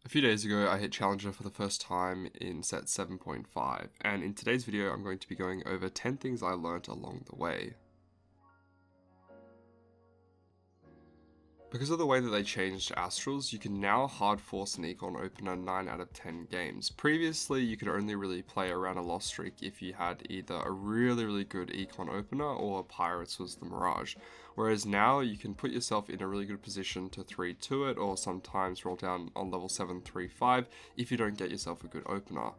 A few days ago, I hit Challenger for the first time in set 7.5, and in today's video, I'm going to be going over 10 things I learnt along the way. Because of the way that they changed Astrals, you can now hard force an Econ opener 9 out of 10 games. Previously, you could only really play around a loss streak if you had either a really good Econ opener or Pirates was the Mirage. Whereas now, you can put yourself in a really good position to 3-2 it, or sometimes roll down on level 7 3-5 if you don't get yourself a good opener.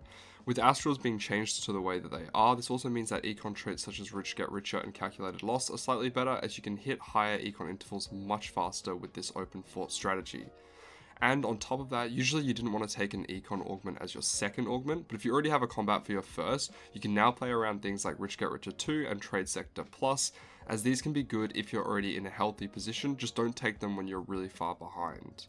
With Astrals being changed to the way that they are, this also means that Econ traits such as Rich Get Richer and Calculated Loss are slightly better, as you can hit higher Econ intervals much faster with this open fort strategy. And on top of that, usually you didn't want to take an Econ Augment as your second Augment, but if you already have a combat for your first, you can now play around things like Rich Get Richer 2 and Trade Sector Plus, as these can be good if you're already in a healthy position, just don't take them when you're really far behind.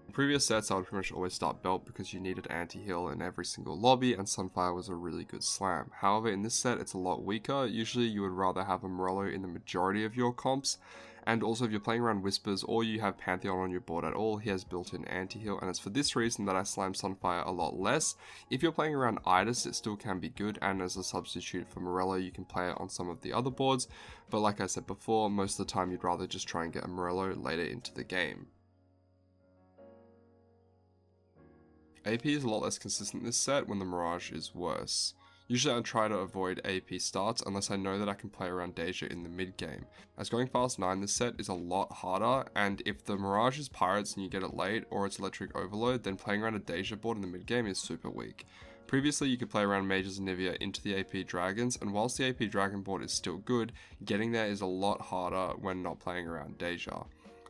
In previous sets, I would pretty much always start Belt because you needed anti-heal in every single lobby, and Sunfire was a really good slam. However, in this set, it's a lot weaker. Usually you would rather have a Morello in the majority of your comps, and also if you're playing around Whispers or you have Pantheon on your board at all, he has built-in anti-heal, and it's for this reason that I slam Sunfire a lot less. If you're playing around Idis, it still can be good, and as a substitute for Morello, you can play it on some of the other boards, but like I said before, most of the time you'd rather just try and get a Morello later into the game. AP is a lot less consistent this set when the Mirage is worse. Usually I try to avoid AP starts unless I know that I can play around Deja in the mid game, as going fast 9 this set is a lot harder, and if the Mirage is Pirates and you get it late or it's Electric Overload, then playing around a Deja board in the mid game is super weak. Previously you could play around Mages and Nivea into the AP Dragons, and whilst the AP Dragon board is still good, getting there is a lot harder when not playing around Deja.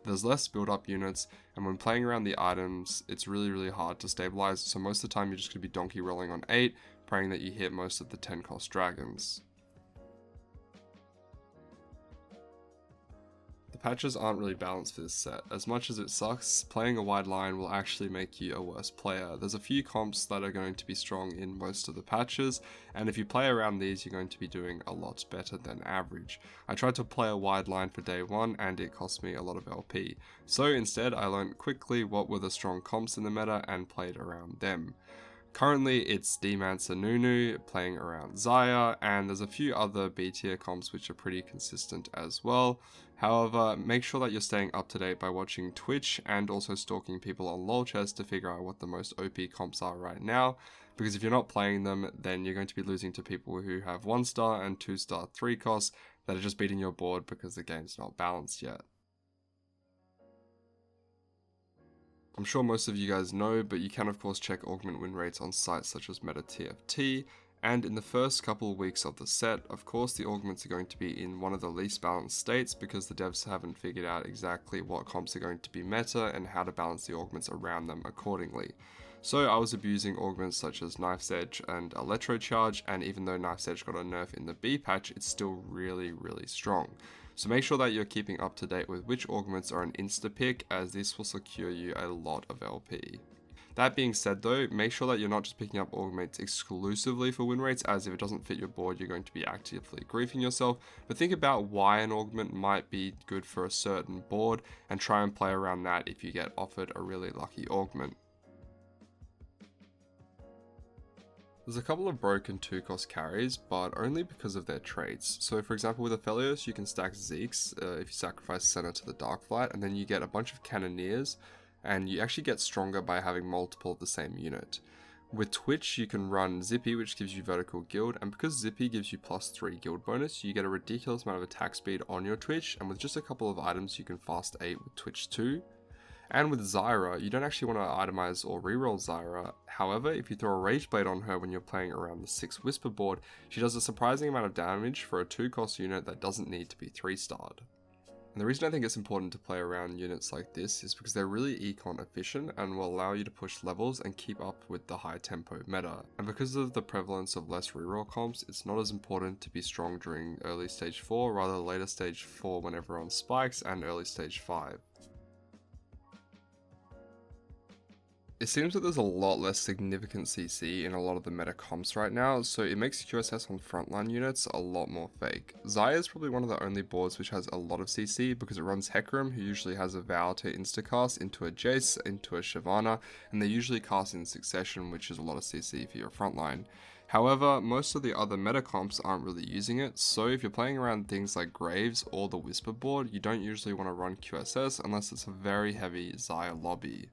There's less build-up units, and when playing around the items, it's really hard to stabilize, so most of the time you're just going to be donkey rolling on 8, praying that you hit most of the 10 cost dragons. The patches aren't really balanced for this set. As much as it sucks, playing a wide line will actually make you a worse player. There's a few comps that are going to be strong in most of the patches, and if you play around these, you're going to be doing a lot better than average. I tried to play a wide line for day 1, and it cost me a lot of LP. So instead, I learned quickly what were the strong comps in the meta and played around them. Currently, it's Demancer Nunu, playing around Xayah, and there's a few other B tier comps which are pretty consistent as well. However, make sure that you're staying up to date by watching Twitch and also stalking people on LolChess to figure out what the most OP comps are right now, because if you're not playing them, then you're going to be losing to people who have 1 star and 2 star 3 costs that are just beating your board because the game's not balanced yet. I'm sure most of you guys know, but you can of course check Augment win rates on sites such as Meta TFT, and in the first couple of weeks of the set, of course the Augments are going to be in one of the least balanced states because the devs haven't figured out exactly what comps are going to be meta and how to balance the Augments around them accordingly. So I was abusing Augments such as Knife's Edge and Electro Charge, and even though Knife's Edge got a nerf in the B patch, it's still really strong. So make sure that you're keeping up to date with which Augments are an insta pick, as this will secure you a lot of LP. That being said though, make sure that you're not just picking up Augments exclusively for win rates, as if it doesn't fit your board you're going to be actively griefing yourself, but think about why an Augment might be good for a certain board and try and play around that if you get offered a really lucky Augment. There's a couple of broken 2-cost carries, but only because of their traits. So for example with Aphelios, you can stack Zeeks if you sacrifice Senna to the Darkflight, and then you get a bunch of Cannoneers, and you actually get stronger by having multiple of the same unit. With Twitch, you can run Zippy, which gives you vertical guild, and because Zippy gives you +3 guild bonus, you get a ridiculous amount of attack speed on your Twitch, and with just a couple of items you can fast 8 with Twitch too. And with Zyra, you don't actually want to itemize or reroll Zyra. However, if you throw a Rage Blade on her when you're playing around the 6 Whisper board, she does a surprising amount of damage for a 2-cost unit that doesn't need to be 3-starred. And the reason I think it's important to play around units like this is because they're really econ efficient and will allow you to push levels and keep up with the high tempo meta. And because of the prevalence of less reroll comps, it's not as important to be strong during early stage 4, rather later stage 4 when everyone spikes, and early stage 5. It seems that there's a lot less significant CC in a lot of the meta comps right now, so it makes QSS on frontline units a lot more fake. Xayah is probably one of the only boards which has a lot of CC because it runs Hecarim, who usually has a Vow to instacast into a Jace, into a Shyvana, and they usually cast in succession, which is a lot of CC for your frontline. However, most of the other meta comps aren't really using it, so if you're playing around things like Graves or the Whisper board, you don't usually want to run QSS unless it's a very heavy Xayah lobby.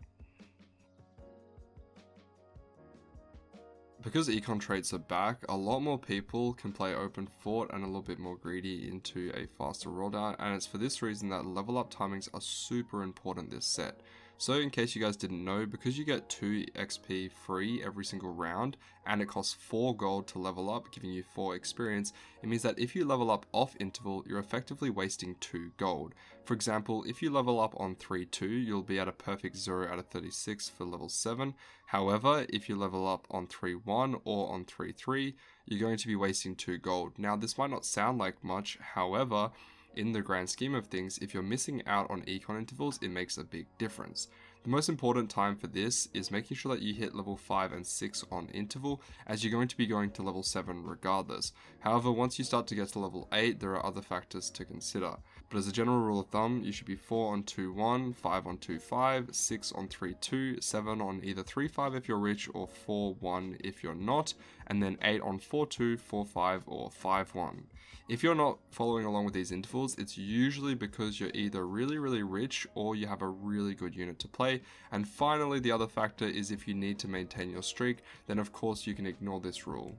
Because Econ traits are back, a lot more people can play open fort and a little bit more greedy into a faster rolldown, and it's for this reason that level up timings are super important this set. So in case you guys didn't know, because you get 2 XP free every single round, and it costs 4 gold to level up, giving you 4 experience, it means that if you level up off interval, you're effectively wasting 2 gold. For example, if you level up on 3-2, you'll be at a perfect 0 out of 36 for level 7. However, if you level up on 3-1 or on 3-3, you're going to be wasting 2 gold. Now, this might not sound like much, however, in the grand scheme of things, if you're missing out on Econ intervals, it makes a big difference. The most important time for this is making sure that you hit level 5 and 6 on interval, as you're going to be going to level 7 regardless. However, once you start to get to level 8, there are other factors to consider. But as a general rule of thumb, you should be 4 on 2-1, 5 on 2-5, 6 on 3-2, 7 on either 3-5 if you're rich or 4-1 if you're not, and then 8 on 4-2, 4-5 or 5-1. If you're not following along with these intervals, it's usually because you're either really rich or you have a really good unit to play. And finally, the other factor is if you need to maintain your streak, then of course you can ignore this rule.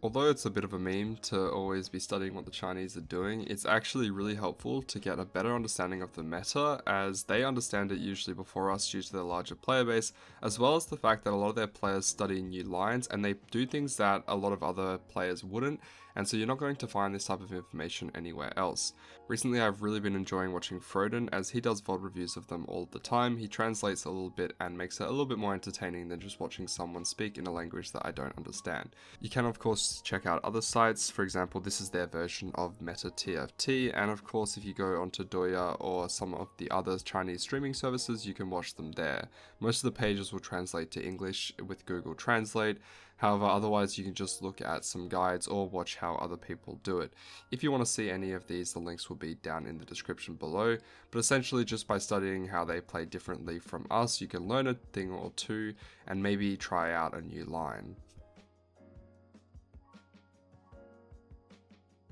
Although it's a bit of a meme to always be studying what the Chinese are doing, it's actually really helpful to get a better understanding of the meta, as they understand it usually before us due to their larger player base, as well as the fact that a lot of their players study new lines and they do things that a lot of other players wouldn't, and so you're not going to find this type of information anywhere else. Recently I've really been enjoying watching Froden, as he does VOD reviews of them all the time. He translates a little bit and makes it a little bit more entertaining than just watching someone speak in a language that I don't understand. You can of course check out other sites. For example, this is their version of Meta TFT, and of course if you go onto Douya or some of the other Chinese streaming services, you can watch them there. Most of the pages will translate to English with Google Translate. However, otherwise you can just look at some guides or watch how other people do it. If you want to see any of these, the links will be down in the description below, but essentially just by studying how they play differently from us, you can learn a thing or two and maybe try out a new line.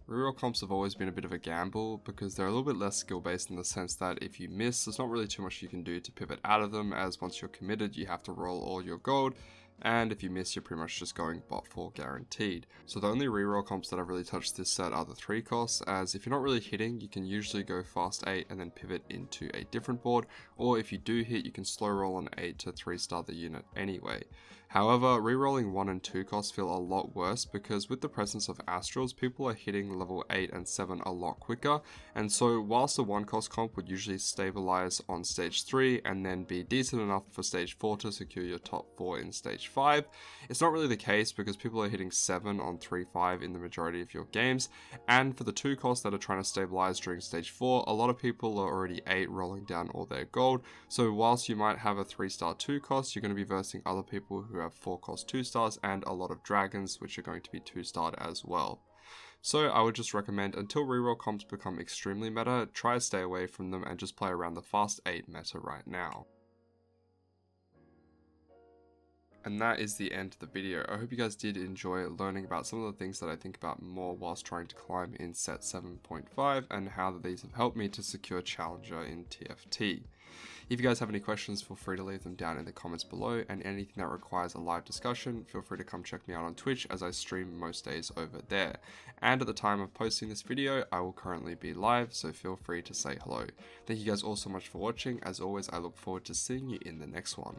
Reroll comps have always been a bit of a gamble because they're a little bit less skill based in the sense that if you miss, there's not really too much you can do to pivot out of them, as once you're committed you have to roll all your gold, and if you miss you're pretty much just going bot 4 guaranteed. So the only reroll comps that have really touched this set are the 3 costs, as if you're not really hitting you can usually go fast 8 and then pivot into a different board, or if you do hit you can slow roll on 8 to 3-star the unit anyway. However, rerolling 1 and 2 costs feel a lot worse because with the presence of Astrals, people are hitting level 8 and 7 a lot quicker, and so whilst the 1 cost comp would usually stabilize on stage 3 and then be decent enough for stage 4 to secure your top 4 in stage 5, it's not really the case because people are hitting 7 on 3-5 in the majority of your games, and for the 2 costs that are trying to stabilize during stage 4, a lot of people are already 8 rolling down all their gold, so whilst you might have a 3-star 2 cost, you're going to be versing other people who have 4 cost 2 stars and a lot of dragons which are going to be 2-starred as well. So I would just recommend, until reroll comps become extremely meta, try to stay away from them and just play around the fast 8 meta right now. And that is the end of the video. I hope you guys did enjoy learning about some of the things that I think about more whilst trying to climb in set 7.5 and how these have helped me to secure Challenger in TFT. If you guys have any questions, feel free to leave them down in the comments below, and anything that requires a live discussion, feel free to come check me out on Twitch as I stream most days over there. And at the time of posting this video, I will currently be live, so feel free to say hello. Thank you guys all so much for watching. As always, I look forward to seeing you in the next one.